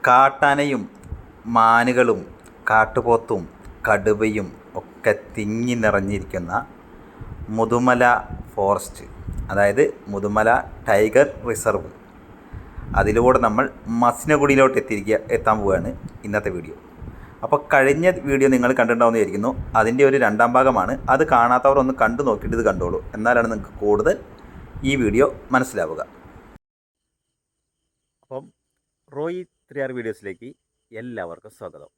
കാട്ടാനയും മാനുകളും കാട്ടുപോത്തും കടുവയും ഒക്കെ തിങ്ങി നിറഞ്ഞിരിക്കുന്ന മുതുമല ഫോറസ്റ്റ്, അതായത് മുതുമല ടൈഗർ റിസർവ്, അതിലൂടെ നമ്മൾ മസിനഗുഡിയിലോട്ട് എത്താൻ പോവുകയാണ് ഇന്നത്തെ വീഡിയോ. അപ്പോൾ കഴിഞ്ഞ വീഡിയോ നിങ്ങൾ കണ്ടിട്ടുണ്ടാവുമെന്ന് വിചാരിക്കുന്നു. അതിൻ്റെ ഒരു രണ്ടാം ഭാഗമാണ്. അത് കാണാത്തവർ ഒന്ന് കണ്ടു നോക്കിയിട്ട് ഇത് കണ്ടോളൂ, എന്നാലാണ് നിങ്ങൾക്ക് കൂടുതൽ ഈ വീഡിയോ മനസ്സിലാവുക. അപ്പം റോയി 3R വീഡിയോസിലേക്ക് എല്ലാവർക്കും സ്വാഗതം.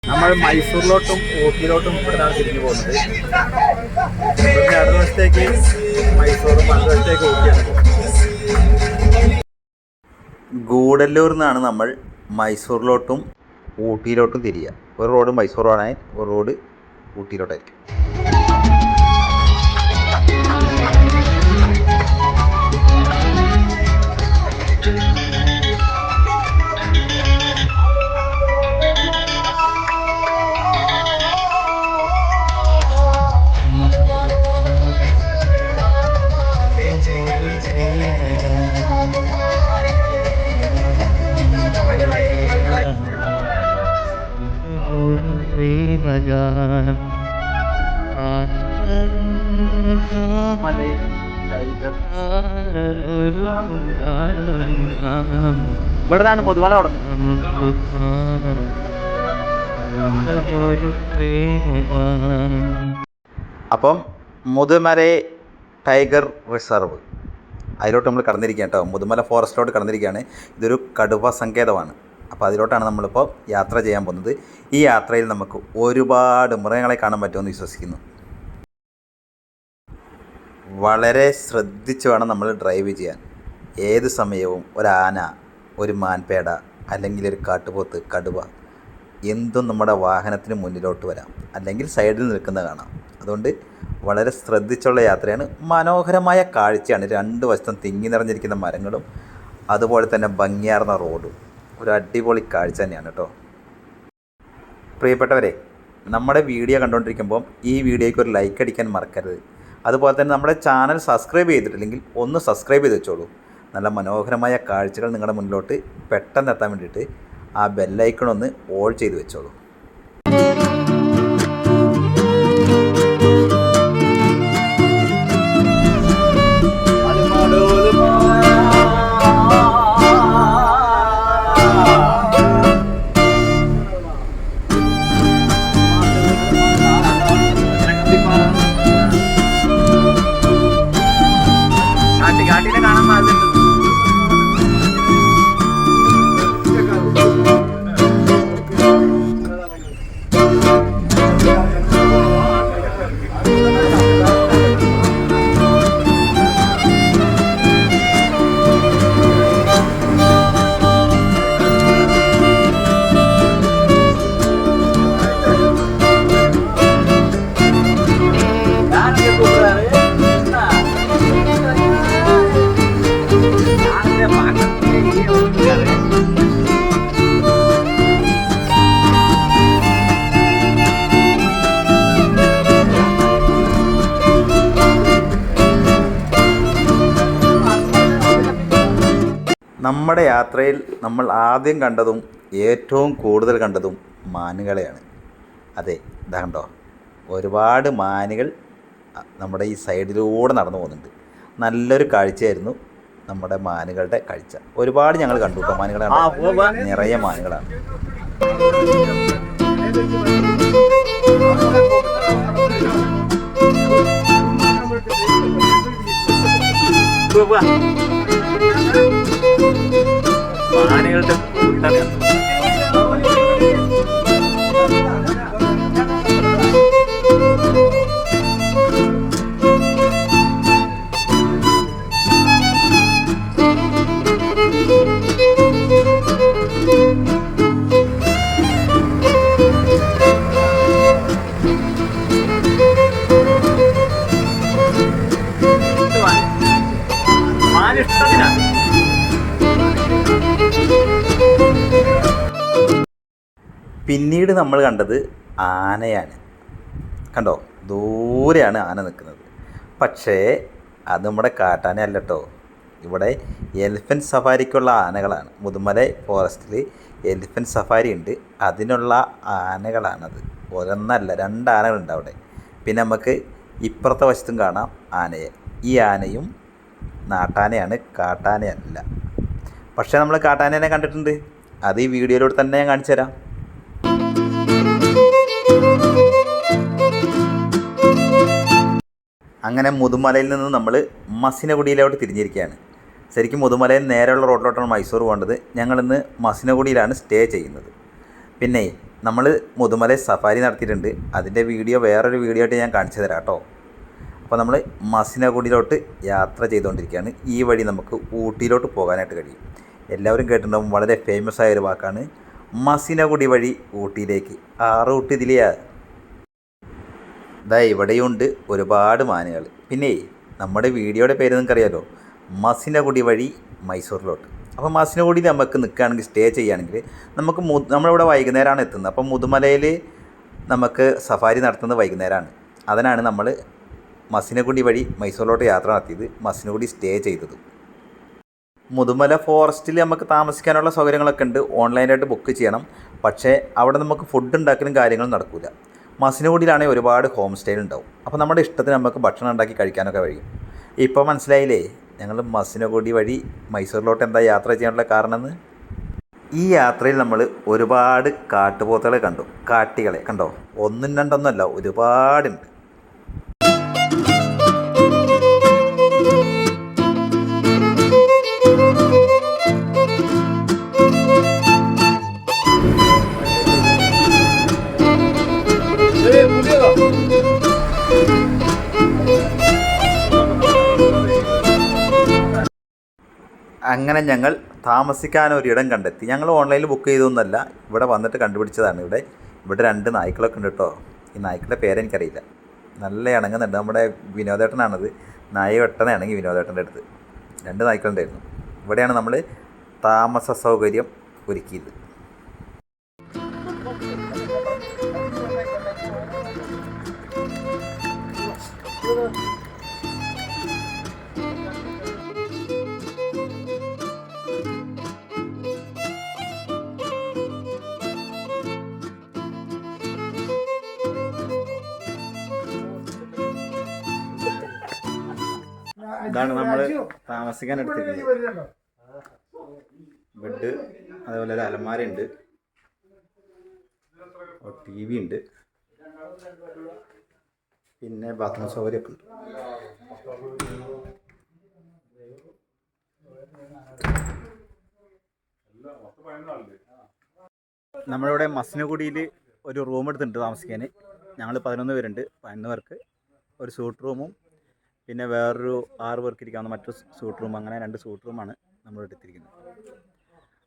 നമ്മൾ മൈസൂരിലോട്ടും ഊട്ടിയിലോട്ടും ഇവിടുന്നാണ് തിരിഞ്ഞു പോകുന്നത്. ഇവിടുത്തെ ഇടതുവശത്തേക്ക് മൈസൂറും വലതുവശത്തേക്ക് ഊട്ടിയാണ് പോകുന്നത്. ഗൂഡല്ലൂരിൽ നിന്നാണ് നമ്മൾ മൈസൂരിലോട്ടും ഊട്ടിയിലോട്ടും തിരിയുക. ഒരു റോഡ് മൈസൂറാണ്, ഒരു റോഡ് ഊട്ടിയിലോട്ടായിരിക്കും. ഇവിടെയാണ് പൊതുമല തുടങ്ങുന്നത്. അപ്പം മുതുമല ടൈഗർ റിസർവ് അതിലോട്ട് നമ്മൾ കടന്നിരിക്കുകയാണ് കേട്ടോ. മുതുമല ഫോറസ്റ്റിലോട്ട് കടന്നിരിക്കുകയാണ്. ഇതൊരു കടുവ സങ്കേതമാണ്. അപ്പോൾ അതിലോട്ടാണ് നമ്മളിപ്പോൾ യാത്ര ചെയ്യാൻ പോകുന്നത്. ഈ യാത്രയിൽ നമുക്ക് ഒരുപാട് മൃഗങ്ങളെ കാണാൻ പറ്റുമെന്ന് വിശ്വസിക്കുന്നു. വളരെ ശ്രദ്ധിച്ച് വേണം നമ്മൾ ഡ്രൈവ് ചെയ്യാൻ. ഏത് സമയവും ഒരു ആന, ഒരു മാൻപേട, അല്ലെങ്കിൽ ഒരു കാട്ടുപോത്ത്, കടുവ എന്തും നമ്മുടെ വാഹനത്തിന് മുന്നിലോട്ട് വരാം, അല്ലെങ്കിൽ സൈഡിൽ നിൽക്കുന്നത് കാണാം. അതുകൊണ്ട് വളരെ ശ്രദ്ധിച്ചുള്ള യാത്രയാണ്. മനോഹരമായ കാഴ്ചയാണ്. രണ്ട് വശത്തും തിങ്ങി നിറഞ്ഞിരിക്കുന്ന മരങ്ങളും അതുപോലെ തന്നെ ഭംഗിയാർന്ന റോഡും ഒരു അടിപൊളി കാഴ്ച തന്നെയാണ് കേട്ടോ. പ്രിയപ്പെട്ടവരെ, നമ്മുടെ വീഡിയോ കണ്ടുകൊണ്ടിരിക്കുമ്പോൾ ഈ വീഡിയോയ്ക്ക് ഒരു ലൈക്ക് അടിക്കാൻ മറക്കരുത്. അതുപോലെ തന്നെ നമ്മുടെ ചാനൽ സബ്സ്ക്രൈബ് ചെയ്തിട്ടില്ലെങ്കിൽ ഒന്ന് സബ്സ്ക്രൈബ് ചെയ്ത് വെച്ചോളൂ. നല്ല മനോഹരമായ കാഴ്ചകൾ നിങ്ങളുടെ മുന്നിലോട്ട് പെട്ടെന്ന് എത്താൻ വേണ്ടിയിട്ട് ആ ബെല്ലൈക്കണൊന്ന് ഓൾ ചെയ്ത് വെച്ചോളൂ. നമ്മുടെ യാത്രയിൽ നമ്മൾ ആദ്യം കണ്ടതും ഏറ്റവും കൂടുതൽ കണ്ടതും മാനുകളെയാണ്. അതെ, ഇതാ കണ്ടോ, ഒരുപാട് മാനുകൾ നമ്മുടെ ഈ സൈഡിലൂടെ നടന്നു പോകുന്നുണ്ട്. നല്ലൊരു കാഴ്ചയായിരുന്നു നമ്മുടെ മാനുകളുടെ കാഴ്ച. ഒരുപാട് ഞങ്ങൾ കണ്ടു കേട്ടോ മാനുകളാണ്, നിറയെ മാനുകളാണ്. ആനകളുടെ കൂട്ടം. പിന്നീട് നമ്മൾ കണ്ടത് ആനയാണ്. കണ്ടോ, ദൂരെയാണ് ആന നിൽക്കുന്നത്. പക്ഷേ അത് നമ്മുടെ കാട്ടാനയല്ല കേട്ടോ. ഇവിടെ എലിഫൻറ്റ് സഫാരിക്കുള്ള ആനകളാണ്. മുതുമല ഫോറസ്റ്റിൽ എലിഫൻറ്റ് സഫാരി ഉണ്ട്, അതിനുള്ള ആനകളാണത്. ഒരെണ്ണമല്ല, 2 ആനകളുണ്ട് അവിടെ. പിന്നെ നമുക്ക് ഇപ്പുറത്തെ വശത്തും കാണാം ആനയെ. ഈ ആനയും നാട്ടാനയാണ്, കാട്ടാനയല്ല. പക്ഷേ നമ്മൾ കാട്ടാനേനെ കണ്ടിട്ടുണ്ട്. അത് ഈ വീഡിയോയിലൂടെ തന്നെ ഞാൻ കാണിച്ചു തരാം. അങ്ങനെ മുതുമലയിൽ നിന്ന് നമ്മൾ മസിനഗുഡിയിലോട്ട് തിരിഞ്ഞിരിക്കുകയാണ്. ശരിക്കും മുതുമലയിൽ നേരെയുള്ള റോഡിലോട്ടാണ് മൈസൂർ പോകേണ്ടത്. ഞങ്ങളിന്ന് മസിനഗുഡിയിലാണ് സ്റ്റേ ചെയ്യുന്നത്. പിന്നെ നമ്മൾ മുതുമല സഫാരി നടത്തിയിട്ടുണ്ട്. അതിൻ്റെ വീഡിയോ വേറൊരു വീഡിയോ ആയിട്ട് ഞാൻ കാണിച്ചു തരാം കേട്ടോ. അപ്പോൾ നമ്മൾ മസിനഗുഡിയിലോട്ട് യാത്ര ചെയ്തുകൊണ്ടിരിക്കുകയാണ്. ഈ വഴി നമുക്ക് ഊട്ടിയിലോട്ട് പോകാനായിട്ട് കഴിയും. എല്ലാവരും കേട്ടിട്ടുണ്ടാവും, വളരെ ഫേമസ് ആയ ഒരു വാക്കാണ് മസിനഗുഡി വഴി ഊട്ടിയിലേക്ക്. ആ റൂട്ട് ഇതിലെയാ. ഇതാ ഇവിടെയുണ്ട് ഒരുപാട് മാനുകൾ. പിന്നെ നമ്മുടെ വീഡിയോയുടെ പേര് നിങ്ങൾക്കറിയാലോ, മസിനഗുഡി വഴി മൈസൂരിലോട്ട്. അപ്പോൾ മസിനഗുഡിയിൽ നമുക്ക് നിൽക്കുകയാണെങ്കിൽ, സ്റ്റേ ചെയ്യുകയാണെങ്കിൽ നമുക്ക് നമ്മളിവിടെ വൈകുന്നേരമാണ് എത്തുന്നത്. അപ്പോൾ മുതുമലയിൽ നമുക്ക് സഫാരി നടത്തുന്നത് വൈകുന്നേരമാണ്. അതിനാണ് നമ്മൾ മസിനഗുഡി വഴി മൈസൂരിലോട്ട് യാത്ര നടത്തിയത്, മസിനഗുഡി സ്റ്റേ ചെയ്തത്. മുതുമല ഫോറസ്റ്റിൽ നമുക്ക് താമസിക്കാനുള്ള സൗകര്യങ്ങളൊക്കെ ഉണ്ട്. ഓൺലൈനായിട്ട് ബുക്ക് ചെയ്യണം. പക്ഷേ അവിടെ നമുക്ക് ഫുഡ് ഉണ്ടാക്കലും കാര്യങ്ങളും നടക്കില്ല. മസിനഗുഡിയിലാണെങ്കിൽ ഒരുപാട് ഹോം സ്റ്റേ ഉണ്ടാവും. അപ്പോൾ നമ്മുടെ ഇഷ്ടത്തിന് നമുക്ക് ഭക്ഷണം ഉണ്ടാക്കി കഴിക്കാനൊക്കെ കഴിയും. ഇപ്പോൾ മനസ്സിലായില്ലേ ഞങ്ങൾ മസിനഗുഡി വഴി മൈസൂരിലോട്ട് എന്താ യാത്ര ചെയ്യാനുള്ള കാരണമെന്ന്? ഈ യാത്രയിൽ നമ്മൾ ഒരുപാട് കാട്ടുപോത്തുകളെ കണ്ടു. കാട്ടികളെ കണ്ടോ, 1 2 അല്ല, ഒരുപാടുണ്ട്. അങ്ങനെ ഞങ്ങൾ താമസിക്കാനൊരിടം കണ്ടെത്തി. ഞങ്ങൾ ഓൺലൈനിൽ ബുക്ക് ചെയ്തൊന്നുമല്ല, ഇവിടെ വന്നിട്ട് കണ്ടുപിടിച്ചതാണ്. ഇവിടെ 2 നായ്ക്കളൊക്കെ ഉണ്ട് കേട്ടോ. ഈ നായ്ക്കളുടെ പേരെനിക്കറിയില്ല. നല്ല ഇണങ്ങുന്നുണ്ട്. നമ്മുടെ വിനോദേട്ടനാണത്. നായ വെട്ടനാണെങ്കിൽ വിനോദേട്ടൻ്റെ അടുത്ത് 2 നായ്ക്കളുണ്ടായിരുന്നു. ഇവിടെയാണ് നമ്മൾ താമസ സൗകര്യം ഒരുക്കിയത്. ഇതാണ് നമ്മൾ താമസിക്കാൻ എടുത്തിരിക്കുന്നത്. ബെഡ്, അതുപോലെ ഒരു അലമാര ഉണ്ട്, TV ഉണ്ട്, പിന്നെ ബാത്റൂം സൗകര്യമൊക്കെ ഉണ്ട്. നമ്മളിവിടെ മസിനഗുഡിയിൽ ഒരു റൂം എടുത്തിട്ടുണ്ട് താമസിക്കാൻ. ഞങ്ങൾ 11 പേരുണ്ട്. 11 പേർക്ക് ഒരു സൂട്ട് റൂമും പിന്നെ വേറൊരു 6 പേർക്ക് ഇരിക്കാവുന്ന മറ്റൊരു സൂട്ട് റൂം, അങ്ങനെ 2 സൂട്ട് റൂമാണ് നമ്മൾ എടുത്തിരിക്കുന്നത്.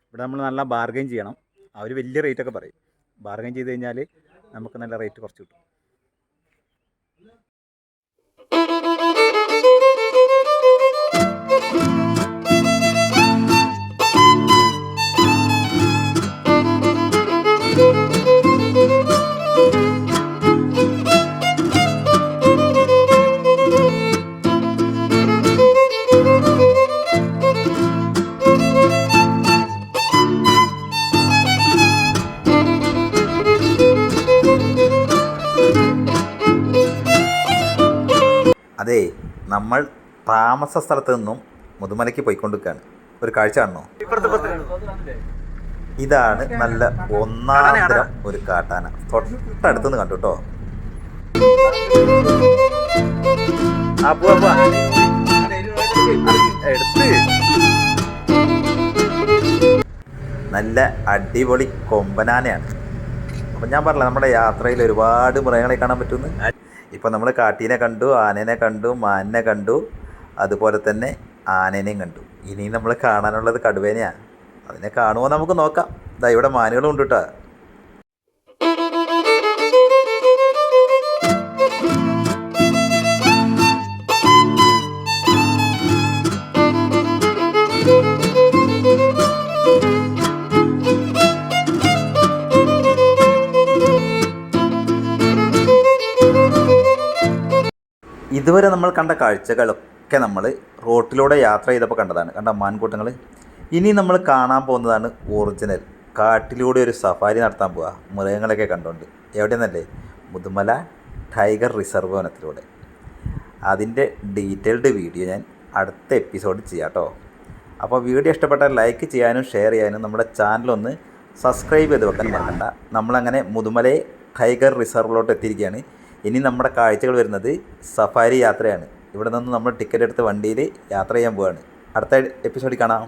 ഇവിടെ നമ്മൾ നല്ല ബാർഗെയിൻ ചെയ്യണം. അവർ വലിയ റേറ്റൊക്കെ പറയും. ബാർഗെയിൻ ചെയ്ത് കഴിഞ്ഞാൽ നമുക്ക് നല്ല റേറ്റ് കുറച്ച് കിട്ടും. അതെ, നമ്മൾ താമസ സ്ഥലത്ത് നിന്നും മുതുമലയ്ക്ക് പോയിക്കൊണ്ടിരിക്കുകയാണ്. ഒരു കാഴ്ച കാണണോ? ഇതാണ് നല്ല ഒന്നാം തരം ഒരു കാട്ടാന. തൊട്ടടുത്തുനിന്ന് കണ്ടു കേട്ടോ. നല്ല അടിപൊളി കൊമ്പനാനയാണ്. അപ്പം ഞാൻ പറഞ്ഞില്ല, നമ്മുടെ യാത്രയിൽ ഒരുപാട് മൃഗങ്ങളെ കാണാൻ പറ്റുമെന്ന്. ഇപ്പോൾ നമ്മൾ കാട്ടീനെ കണ്ടു, ആനേനെ കണ്ടു, മാനിനെ കണ്ടു, അതുപോലെ തന്നെ ആനേനെയും കണ്ടു. ഇനി നമ്മൾ കാണാനുള്ളത് കടുവേനെയാണ്. അതിനെ കാണുമോ നമുക്ക് നോക്കാം. ഇതാ ഇവിടെ മാനുകളും ഉണ്ട് കേട്ടോ. ഇതുവരെ നമ്മൾ കണ്ട കാഴ്ചകളൊക്കെ നമ്മൾ റോട്ടിലൂടെ യാത്ര ചെയ്തപ്പോൾ കണ്ടതാണ്. കണ്ട മാൻകൂട്ടങ്ങൾ. ഇനി നമ്മൾ കാണാൻ പോകുന്നതാണ് ഒറിജിനൽ. കാട്ടിലൂടെ ഒരു സഫാരി നടത്താൻ പോവുക, മൃഗങ്ങളൊക്കെ കണ്ടുകൊണ്ട്. എവിടെയെന്നല്ലേ? മുതുമല ടൈഗർ റിസർവ് വനത്തിലൂടെ. അതിൻ്റെ ഡീറ്റെയിൽഡ് വീഡിയോ ഞാൻ അടുത്ത എപ്പിസോഡ് ചെയ്യാം കേട്ടോ. അപ്പോൾ വീഡിയോ ഇഷ്ടപ്പെട്ടാൽ ലൈക്ക് ചെയ്യാനും ഷെയർ ചെയ്യാനും നമ്മുടെ ചാനലൊന്ന് സബ്സ്ക്രൈബ് ചെയ്ത് വെക്കാൻ മറക്കണ്ട. നമ്മളങ്ങനെ മുതുമലയെ ടൈഗർ റിസർവിലോട്ട് എത്തിയിരിക്കുകയാണ്. ഇനി നമ്മുടെ കാഴ്ചകൾ വരുന്നത് സഫാരി യാത്രയാണ്. ഇവിടെ നിന്ന് നമ്മൾ ടിക്കറ്റ് എടുത്ത് വണ്ടിയിൽ യാത്ര ചെയ്യാൻ പോവുകയാണ്. അടുത്ത എപ്പിസോഡിൽ കാണാം.